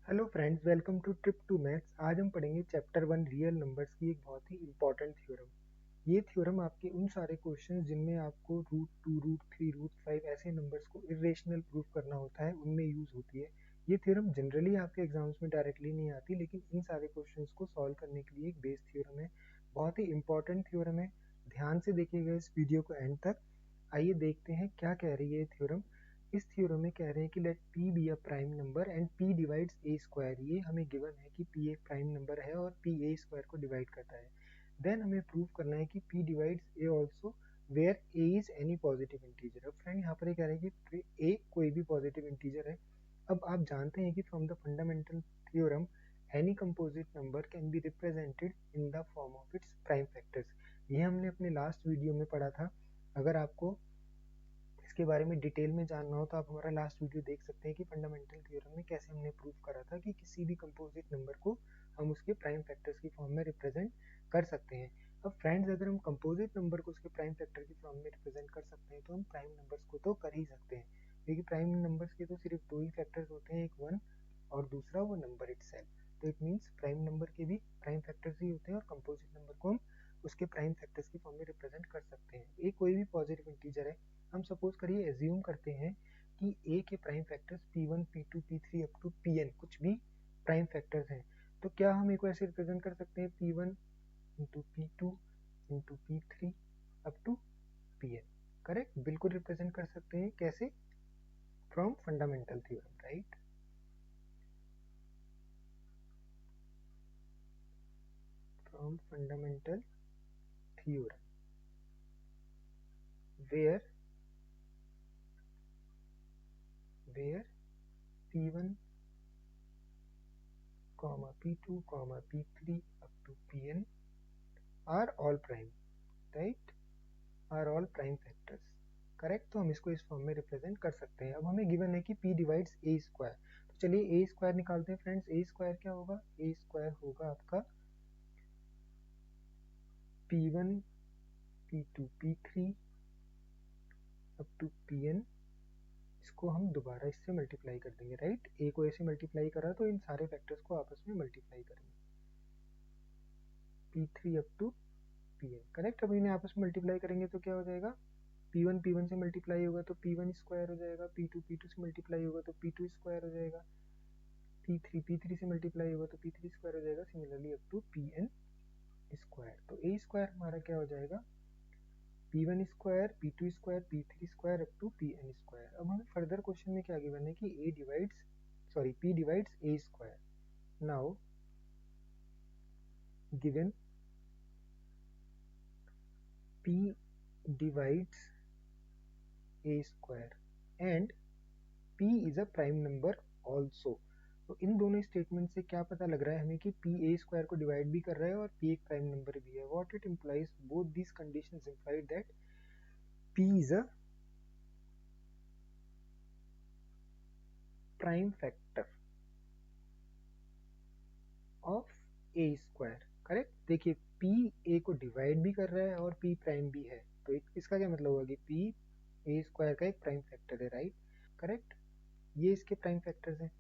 Hello friends, welcome to trip to maths. आज हम पढ़ेंगे चैप्टर 1 रियल नंबर्स की एक बहुत ही इंपॉर्टेंट थ्योरम। ये थ्योरम आपके उन सारे क्वेश्चंस जिनमें आपको रूट 2, रूट 3, रूट 5 ऐसे नंबर्स को इरेशनल प्रूफ करना होता है उनमें यूज होती है। ये थ्योरम जनरली आपके एग्जाम्स में डायरेक्टली नहीं आती, लेकिन इन सारे क्वेश्चंस को सॉल्व करने के लिए एक बेस थ्योरम है। बहुत ही इंपॉर्टेंट थ्योरम है। ध्यान से देखिएगा इस वीडियो को एंड तक। आइए देखते हैं क्या कह रही है ये थ्योरम। इस थ्योरम में कह रहे हैं कि let p be a prime number and p divides a square. ये हमें गिवन है कि p एक प्राइम नंबर है और p a स्क्वायर को डिवाइड करता है। देन हमें प्रूव करना है कि p divides a also where a is any positive integer. अब फ्रेंड यहाँ पर ये कह रहे हैं कि a कोई भी पॉजिटिव इंटीजर है। अब आप जानते हैं कि from the fundamental theorem any composite number can be represented in the form of its prime factors. ये हमने अपने लास्ट वीडियो में पढ़ा था। अगर आपको इसके बारे में डिटेल में जानना हो तो आप हमारा लास्ट वीडियो देख सकते हैं कि फंडामेंटल थ्योरम में कैसे हमने प्रूव करा था कि किसी भी कंपोजिट नंबर को हम उसके प्राइम फैक्टर्स की फॉर्म में रिप्रेजेंट कर सकते हैं। अब फ्रेंड्स, अगर हम कंपोजिट नंबर को उसके प्राइम फैक्टर की फॉर्म में रिप्रेजेंट कर सकते हैं तो हम प्राइम नंबर्स को तो कर ही सकते हैं, क्योंकि प्राइम नंबर्स के तो सिर्फ दो ही फैक्टर्स होते हैं, एक 1 और दूसरा वो नंबर इटसेल्फ। तो इट मीन्स प्राइम नंबर के भी प्राइम फैक्टर्स ही होते हैं और कंपोजिट नंबर को हम उसके प्राइम फैक्टर्स की फॉर्म में रिप्रेजेंट कर सकते हैं। ये कोई भी पॉजिटिव इंटीजर है। हम सपोज करिए एज्यूम करते हैं कि a के prime factors p1, p2, p3 up to pn कुछ भी प्राइम फैक्टर्स हैं। तो क्या हम एक को ऐसे रिप्रेजेंट कर सकते हैं p1 into p2 into p3 up to pn? Correct, बिल्कुल रिप्रेजेंट कर सकते हैं। कैसे? From fundamental theorem, right? From fundamental theorem where where p1 comma p2 comma p3 up to pn are all prime, right? Are all prime factors. Correct, तो हम इसको इस form में रिप्रेजेंट कर सकते हैं। अब हमें गिवन है कि p डिवाइड्स a स्क्वायर। तो चलिए a स्क्वायर निकालते हैं फ्रेंड्स। a स्क्वायर क्या होगा? a स्क्वायर होगा आपका p1 p2 p3 up to pn। इसको हम दोबारा इससे मल्टीप्लाई कर देंगे, राइट? a को ऐसे मल्टीप्लाई करा तो इन सारे फैक्टर्स को आपस में मल्टीप्लाई करेंगे, p3 up to pn। Correct, अब इन्हें आपस में मल्टीप्लाई करेंगे तो क्या हो जाएगा? p1 p1 से मल्टीप्लाई होगा तो p1 स्क्वायर हो जाएगा, p2 p2 से मल्टीप्लाई होगा तो p2 स्क्वायर हो जाएगा, p3 p3 से मल्टीप्लाई होगा तो p3 स्क्वायर हो जाएगा। Similarly up to pn square. तो a स्क्वायर हमारा क्या हो जाएगा? p1 square, p2 square, p3 square up to pn square. अब हमें फर्दर क्वेश्चन में क्या गिवन है कि p divides a square. Now given p divides a square and p is a prime number also. तो इन दोनों स्टेटमेंट से क्या पता लग रहा है हमें कि p a स्क्वायर को डिवाइड भी कर रहा है और p एक प्राइम नंबर भी है। What it implies? Both these conditions implied that p is a prime factor of a square. Correct, देखिए p a को डिवाइड भी कर रहा है और p प्राइम भी है, तो इसका क्या मतलब होगा कि p a स्क्वायर का एक प्राइम फैक्टर है, राइट? करेक्ट, ये इसके प्राइम फैक्टर्स हैं।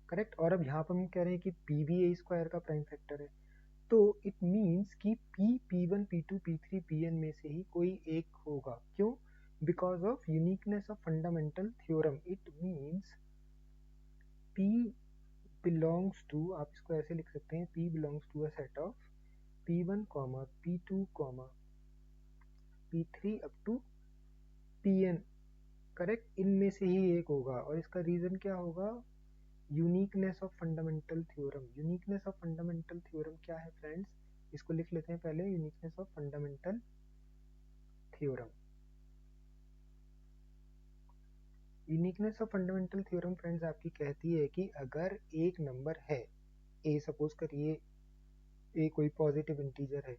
करेक्ट, और अब यहाँ पर हम कह रहे हैं कि p भी a स्क्वायर का प्राइम फैक्टर है। तो इट मीन्स कि p p1 p2 p3 pn में से ही कोई एक होगा। क्यों? Because of uniqueness of fundamental theorem. It means p belongs to, आप इसको ऐसे लिख सकते हैं, p belongs to a set of p1 comma p2 comma p3 up to pn। Correct, इनमें से ही एक होगा और इसका रीजन क्या होगा? Uniqueness of fundamental theorem. Uniqueness of fundamental theorem क्या है फ्रेंड्स? इसको लिख लेते हैं पहले, uniqueness of fundamental theorem. Uniqueness of fundamental theorem friends आपकी कहती है कि अगर एक नंबर है ए, सपोज करिए ए कोई पॉजिटिव इंटीजर है,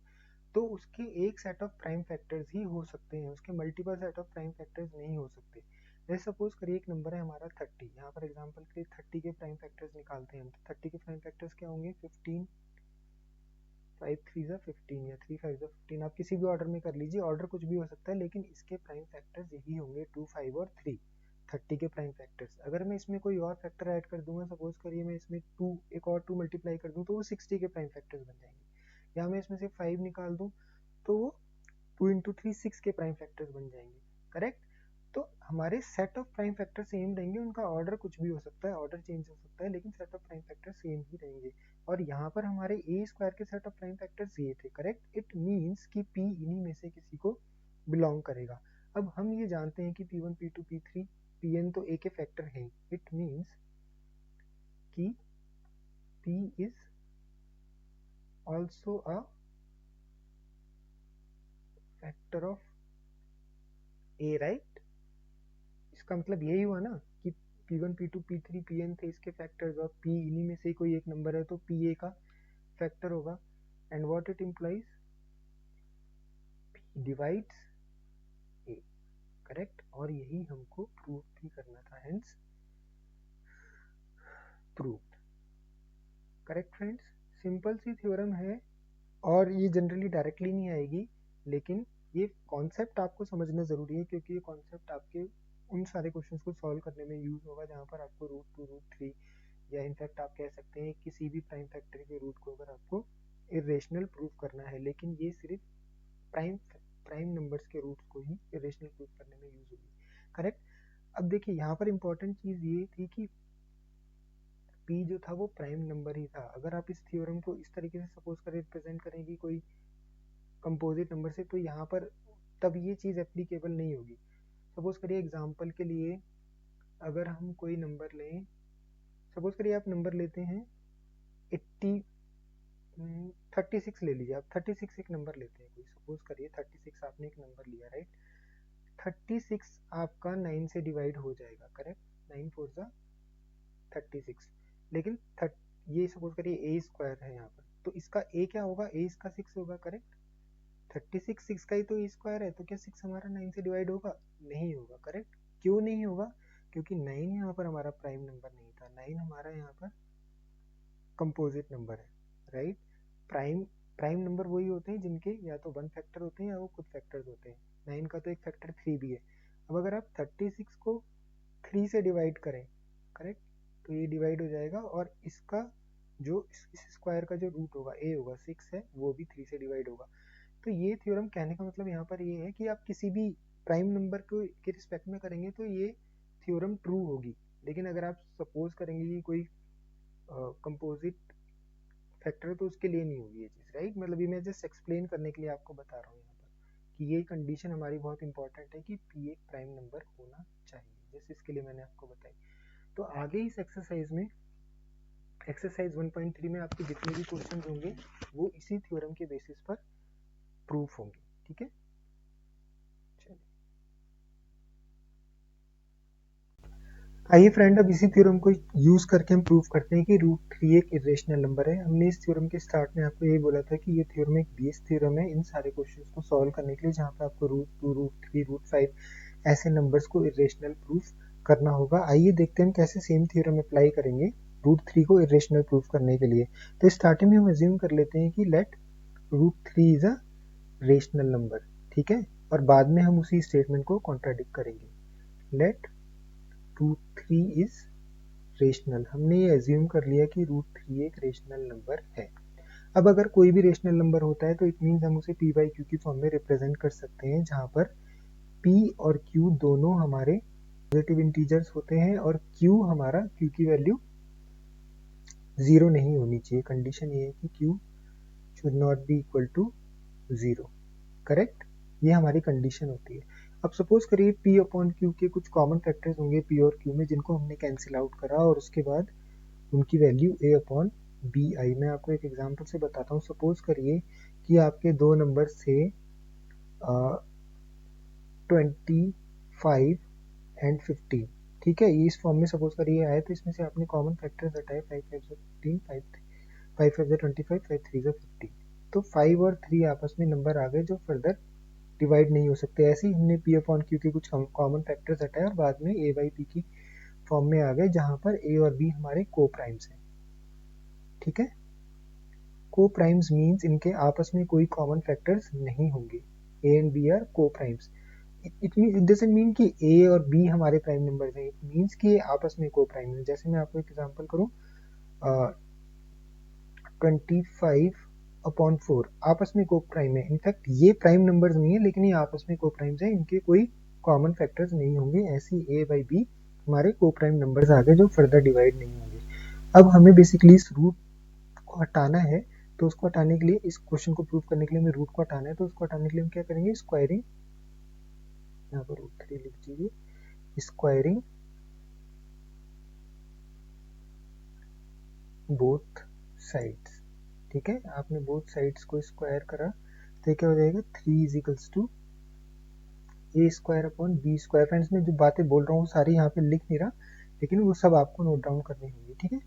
तो उसके एक सेट ऑफ प्राइम फैक्टर्स ही हो सकते हैं, उसके multiple set of prime factors नहीं हो सकते। जैसे सपोज करिए एक नंबर है हमारा 30। यहाँ पर एग्जांपल के लिए 30 के प्राइम फैक्टर्स निकालते हैं हम। तो 30 के प्राइम फैक्टर्स क्या होंगे? 15, 5 3 जा 15 या 3 5 जा 15। आप किसी भी ऑर्डर में कर लीजिए, ऑर्डर कुछ भी हो सकता है, लेकिन इसके प्राइम फैक्टर्स यही होंगे 2 5 और 3। 30 के प्राइम फैक्टर्स। अगर मैं इसमें कोई और फैक्टर ऐड कर दूंगा, सपोज करिए मैं इसमें 2 एक और 2 मल्टीप्लाई कर दूं तो वो 60 के प्राइम फैक्टर्स बन जाएंगे। या मैं इसमें से 5 निकाल दूं तो वो 2 इंटू 3 6 के प्राइम फैक्टर्स बन जाएंगे। करेक्ट। तो हमारे set of prime factor same रहेंगे, उनका ऑर्डर कुछ भी हो सकता है, ऑर्डर चेंज हो सकता है, लेकिन set of prime factor same ही रहेंगे। और यहाँ पर हमारे ए स्क्वायर के सेट ऑफ प्राइम फैक्टर्स ये थे। करेक्ट। इट मीन्स कि पी इन्हीं में से किसी को बिलोंग करेगा। अब हम ये जानते हैं कि P1 P2 P3 Pn तो ए के फैक्टर हैं। इट मीन्स कि P is also a factor of A, right. इसका मतलब यही हुआ ना कि P1 P2 P3 Pn थे इसके फैक्टर्स, और P इन्हीं में से कोई एक नंबर है तो P ए का फैक्टर होगा। And what it implies, P divides a. Correct. और यही हमको प्रूव भी करना था, hence proved. Correct friends, simple सी थ्योरम है और ये जनरली डायरेक्टली नहीं आएगी, लेकिन ये कॉन्सेप्ट आपको समझना जरूरी है, क्योंकि ये कॉन्सेप्ट आपके उन सारे क्वेश्चंस को सॉल्व करने में यूज होगा जहाँ पर आपको रूट 2 रूट 3 या इनफैक्ट आप कह सकते हैं किसी भी प्राइम फैक्टर के रूट को अगर आपको इरेशनल प्रूफ करना है, लेकिन ये सिर्फ प्राइम प्राइम नंबर्स के रूट्स को ही इरेशनल प्रूफ करने में यूज होगी। करेक्ट। अब देखिए यहाँ पर इंपॉर्टेंट चीज ये थी कि P जो था वो प्राइम नंबर ही था। अगर आप इस थ्योरम को इस तरीके से सपोज करें रिप्रेजेंट करेंगे कोई कंपोजिट नंबर से, तो यहाँ पर तब ये चीज़ एप्लीकेबल नहीं होगी। सपोज करिए एग्जांपल के लिए अगर हम कोई नंबर लें, सपोज करिए आप नंबर लेते हैं 80 36 ले लीजिए आप। 36 एक नंबर लेते हैं कोई, सपोज करिए 36 आपने एक नंबर लिया, राइट। 36 आपका 9 से डिवाइड हो जाएगा। करेक्ट। 9 4 जा 36। लेकिन ये सपोज करिए ए स्क्वायर है यहाँ पर, तो इसका ए क्या होगा, ए इसका 6 होगा। करेक्ट। 36 6 का ही तो ए स्क्वायर है, तो क्या 6 हमारा 9 से डिवाइड होगा? नहीं होगा। करेक्ट। क्यों नहीं होगा? क्योंकि 9 यहाँ पर हमारा प्राइम नंबर नहीं था, 9 हमारा यहाँ पर कंपोजिट नंबर है, राइट। प्राइम प्राइम नंबर वही होते हैं जिनके या तो वन फैक्टर होते हैं या वो खुद फैक्टर्स होते हैं। 9 का तो एक फैक्टर 3 भी है। अब अगर आप 36 को 3 से डिवाइड करें, करेक्ट, तो ये डिवाइड हो जाएगा, और इसका जो इस स्क्वायर का जो रूट होगा ए होगा 6 है, वो भी 3 से डिवाइड होगा। तो ये थ्योरम कहने का मतलब यहाँ पर ये है कि आप किसी भी प्राइम नंबर को के रिस्पेक्ट में करेंगे तो ये थ्योरम ट्रू होगी। लेकिन अगर आप सपोज करेंगे कि कोई कंपोजिट फैक्टर, तो उसके लिए नहीं होगी ये चीज़, राइट। मतलब ये मैं जस्ट एक्सप्लेन करने के लिए आपको बता रहा हूँ यहाँ पर कि ये कंडीशन हमारी बहुत इंपॉर्टेंट है कि पी एक प्राइम नंबर होना चाहिए, जैसे इसके लिए मैंने आपको बताई। तो आगे इस एक्सरसाइज में, एक्सरसाइज 1.3 में आपके जितने भी क्वेश्चन होंगे वो इसी थ्योरम के बेसिस पर प्रूफ होंगे। ठीक है। आइए फ्रेंड, अब इसी थ्योरम को यूज करके हम प्रूव करते हैं कि रूट 3 एक इरेशनल नंबर है। हमने इस थ्योरम के स्टार्ट में आपको ये बोला था कि ये थ्योरम एक बेस थ्योरम है इन सारे क्वेश्चंस को सॉल्व करने के लिए, जहाँ पे आपको रूट 2 रूट 3 रूट 5 ऐसे नंबर्स को इरेशनल प्रूफ करना होगा। आइए देखते हैं हम कैसे सेम थ्योरम अप्लाई करेंगे रूट 3 को इरेशनल प्रूफ करने के लिए। तो स्टार्टिंग में हम अज्यूम कर लेते हैं कि let root 3 is a rational number, ठीक है, और बाद में हम उसी स्टेटमेंट को कॉन्ट्राडिक्ट करेंगे। Let root 3 is rational. हमने ये एज्यूम कर लिया कि रूट 3 एक रेशनल नंबर है। अब अगर कोई भी रेशनल नंबर होता है तो इट मीन्स हम उसे p बाई क्यू की फॉर्म में रिप्रेजेंट कर सकते हैं, जहाँ पर p और q दोनों हमारे पॉजिटिव इंटीजर्स होते हैं और q हमारा, q की वैल्यू 0 नहीं होनी चाहिए। कंडीशन ये है कि q should not be equal to 0। Correct. ये हमारी कंडीशन होती है। अब सपोज करिए p अपॉन q के कुछ कॉमन फैक्टर्स होंगे p और q में, जिनको हमने कैंसिल आउट करा, और उसके बाद उनकी वैल्यू a अपॉन बी आई। मैं आपको एक एग्जांपल से बताता हूँ। सपोज करिए कि आपके दो नंबर से 25 एंड 15, ठीक है, ये इस फॉर्म में सपोज करिए आए, तो इसमें से आपने कॉमन फैक्टर्स हटाए, 5 5 15, 5 5 25, 5 3 50। तो 5 और 3 आपस में नंबर आ गए जो फर्दर डिवाइड नहीं हो सकते। ऐसे ही हमने p अपॉन q के कुछ कॉमन फैक्टर्स हटाए और बाद में a बाई p की फॉर्म में आ गए, जहां पर a और b हमारे को प्राइम्स हैं। ठीक है। को प्राइम्स मीन्स इनके आपस में कोई कॉमन फैक्टर्स नहीं होंगे। a एंड b आर को प्राइम्स। इट डजंट मीन कि ए और बी हमारे प्राइम नंबर्स हैं, इट मीन्स कि ये आपस में को प्राइम है। जैसे मैं आपको एक एग्जांपल करूं, 25/4 आपस में को प्राइम है। इनफैक्ट ये प्राइम नंबर्स नहीं है, लेकिन ये आपस में को प्राइम्स हैं, इनके कोई कॉमन फैक्टर्स नहीं होंगे। ऐसी ए बाई बी हमारे को प्राइम नंबर्स आ गए जो फर्दर डिवाइड नहीं होंगे। अब हमें बेसिकली इस रूट को हटाना है, तो उसको हटाने के लिए, इस क्वेश्चन को प्रूव करने के लिए हमें रूट को हटाना है, तो उसको हटाने के लिए हम क्या करेंगे, स्क्वायरिंग, यहाँ पर √3 लिख दीजिए, स्क्वायरिंग बोथ साइड्स। ठीक है, आपने बोथ साइड्स को स्क्वायर करा तो क्या हो जाएगा, 3 is equals to a square upon b square. Friends मैं जो बातें बोल रहा हूँ वो सारी यहाँ पे लिख नहीं रहा, लेकिन वो सब आपको नोट डाउन करनी होगी। ठीक है,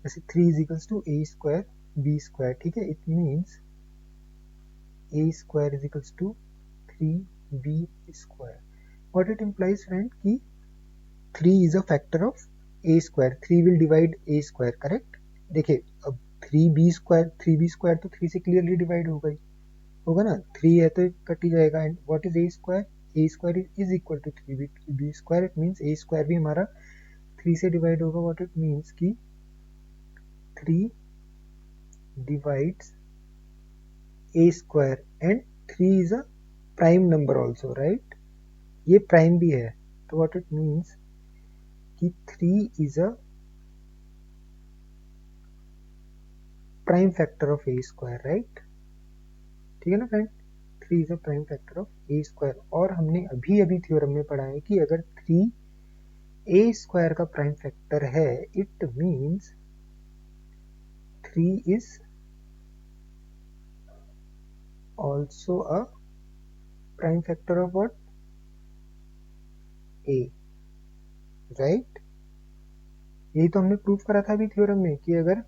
जैसे 3 is equals to a square b square. ठीक है, it means a square is equals to 3b square. What it implies friend कि 3 is a factor of a square, 3 will divide a square, correct. देखिए अब 3b square तो 3 से clearly divide होगा ना, 3 है तो कट ही जाएगा। And what is a square is equal to 3b square. It means a square भी हमारा 3 से डिवाइड होगा। व्हाट इट मीन्स कि 3 divides a square and 3 is a prime number also, right, ये प्राइम भी है। तो व्हाट इट मीन्स कि 3 is a prime factor of A square, right. ठीक है ना friend, 3 is a prime factor of A square. और हमने अभी अभी थ्योरम में पढ़ा है कि अगर 3 ए स्क्वायर का प्राइम फैक्टर है, it means 3 is also a prime factor of what, A, right. यही तो हमने प्रूव करा था अभी थ्योरम में कि अगर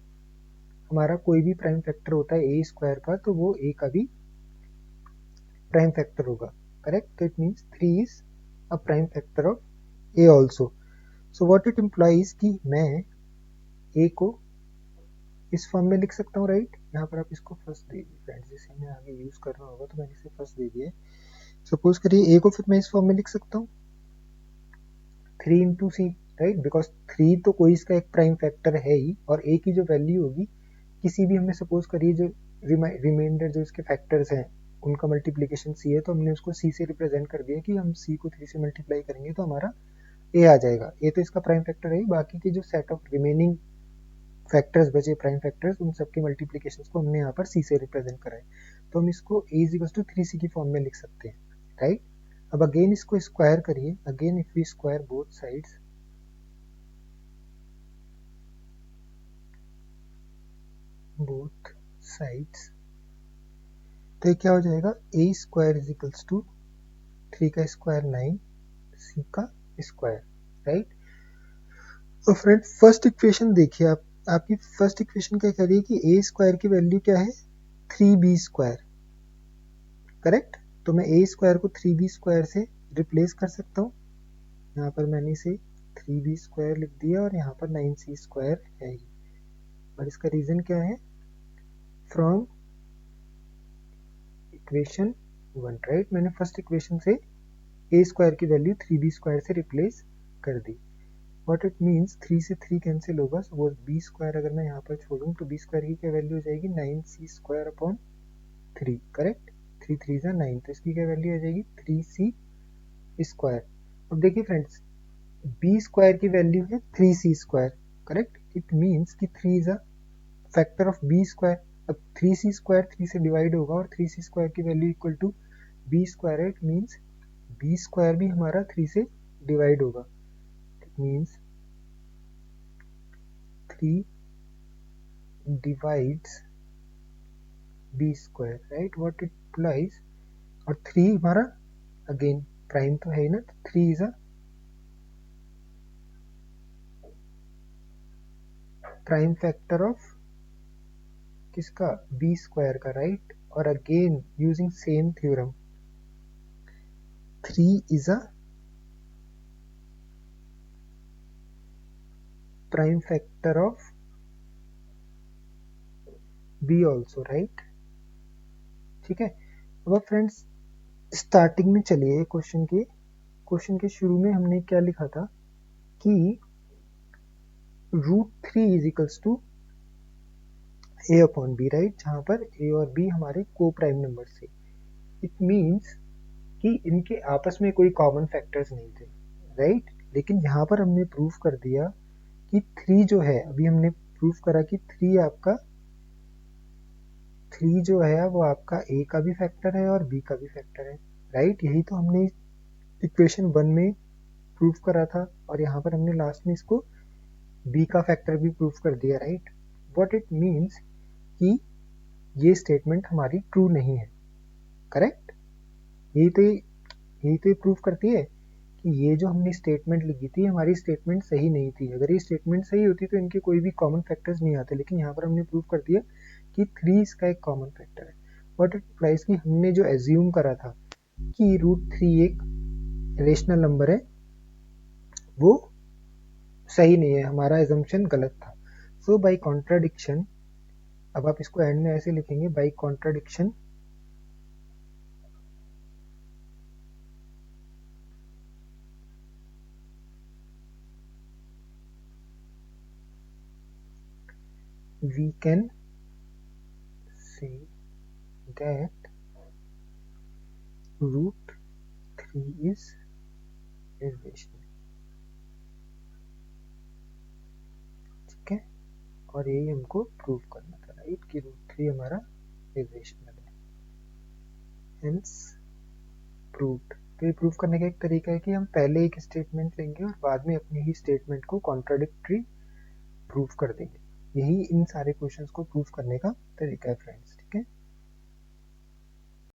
हमारा कोई भी प्राइम फैक्टर होता है ए स्क्वायर का, तो वो ए का भी प्राइम फैक्टर होगा, करेक्ट। तो it means 3 is a prime factor of A also. So what it implies कि मैं ए को इस फॉर्म में लिख सकता हूँ, राइट। यहाँ पर आप इसको फर्स्ट दे दीजिए फ्रेंड्स, जिसे हमें आगे यूज करना होगा, तो मैंने इसे फर्स्ट दे दिया है। सपोज करिए ए को फिर मैं इस फॉर्म में लिख सकता हूँ, 3 इंटू सी, राइट, बिकॉज 3 तो कोई इसका एक प्राइम फैक्टर है ही, और ए की जो वैल्यू होगी किसी भी, हमने सपोज करिए जो रिमाइंडर जो इसके फैक्टर्स हैं उनका मल्टीप्लीकेशन सी है, तो हमने उसको सी से रिप्रेजेंट कर दिया कि हम सी को 3 से मल्टीप्लाई करेंगे तो हमारा ए आ जाएगा। ए तो इसका प्राइम फैक्टर है ही, बाकी के जो सेट ऑफ रिमेनिंग फैक्टर्स बचे, प्राइम फैक्टर्स, उन सबके मल्टीप्लीकेशन को हमने यहाँ पर सी से रिप्रेजेंट करा है। तो हम इसको a is equal to 3c की फॉर्म में लिख सकते हैं, राइट। अब अगेन इसको स्क्वायर करिए, again if we square both sides, तो ये क्या हो जाएगा, a square is equals to 3 का स्क्वायर 9, c का स्क्वायर, राइट। तो फ्रेंड फर्स्ट इक्वेशन देखिए, आप आपकी फर्स्ट इक्वेशन क्या कह रही है कि a स्क्वायर की वैल्यू क्या है, 3b स्क्वायर, करेक्ट। तो मैं ए स्क्वायर को 3b स्क्वायर से रिप्लेस कर सकता हूँ। यहाँ पर मैंने इसे 3b स्क्वायर लिख दिया और यहाँ पर 9c स्क्वायर है ही। और इसका रीजन क्या है, फ्रॉम इक्वेशन 1, राइट। मैंने फर्स्ट इक्वेशन से ए स्क्वायर की वैल्यू 3b स्क्वायर से रिप्लेस कर दी। व्हाट इट मीन्स 3 से 3 कैंसिल होगा, सो वो बी स्क्वायर अगर मैं यहाँ पर छोड़ूँ तो बी स्क्वायर की क्या वैल्यू हो जाएगी, 9c स्क्वायर अपॉन 3, करेक्ट। 3 3 जा 9, तो इसकी क्या वैल्यू आ जाएगी, 3c स्क्वायर। अब देखिए फ्रेंड्स, बी स्क्वायर की वैल्यू है 3c square, correct. It means कि 3 is a factor of b square. अब 3c स्क्वायर 3 से डिवाइड होगा और 3c स्क्वायर की value equal to b square है। इट मीन्स बी स्क्वायर भी हमारा 3 से डिवाइड होगा। It means 3 divides b square, right, what it implies. और 3 हमारा अगेन प्राइम तो है ही ना, 3 is a prime factor of किसका, बी स्क्वायर का, राइट। और again using same theorem, 3 is a prime factor of b also, right। ठीक है, अब फ्रेंड्स स्टार्टिंग में चलिए क्वेश्चन के शुरू में हमने क्या लिखा था कि √3 is equals to a upon b, right, जहां पर a और b हमारे को प्राइम नंबर थे। इट मीन्स कि इनके आपस में कोई कॉमन फैक्टर्स नहीं थे, राइट। लेकिन यहाँ पर हमने प्रूफ कर दिया कि 3 जो है, अभी हमने प्रूफ करा कि 3 जो है वो आपका a का भी फैक्टर है और b का भी फैक्टर है, राइट। यही तो हमने इक्वेशन 1 में प्रूफ करा था और यहाँ पर हमने लास्ट में इसको b का फैक्टर भी प्रूफ कर दिया, राइट। व्हाट इट मीन्स कि ये स्टेटमेंट हमारी ट्रू नहीं है, करेक्ट। यही तो प्रूफ करती है कि ये जो हमने स्टेटमेंट लिखी थी हमारी स्टेटमेंट सही नहीं थी। अगर ये स्टेटमेंट सही होती तो इनके कोई भी कॉमन फैक्टर्स नहीं आते, लेकिन यहाँ पर हमने प्रूफ कर दिया कि 3 इसका एक कॉमन फैक्टर है। व्हाट इट इम्प्लाइज कि हमने जो एज्यूम करा था कि √3 एक रेशनल नंबर है, वो सही नहीं है, हमारा एजम्पशन गलत था। सो बाई कॉन्ट्राडिक्शन, अब आप इसको एंड में ऐसे लिखेंगे, by contradiction we can say that √3 is irrational, ठीक है। और यही हमको प्रूव करना था, राइट, कि √3 हमारा इरेशनल है, हेंस प्रूव्ड। तो ये प्रूव करने का एक तरीका है कि हम पहले एक स्टेटमेंट लेंगे और बाद में अपनी ही स्टेटमेंट को कॉन्ट्राडिक्टरी प्रूव कर देंगे। यही इन सारे क्वेश्चंस को प्रूव करने का तरीका है फ्रेंड्स।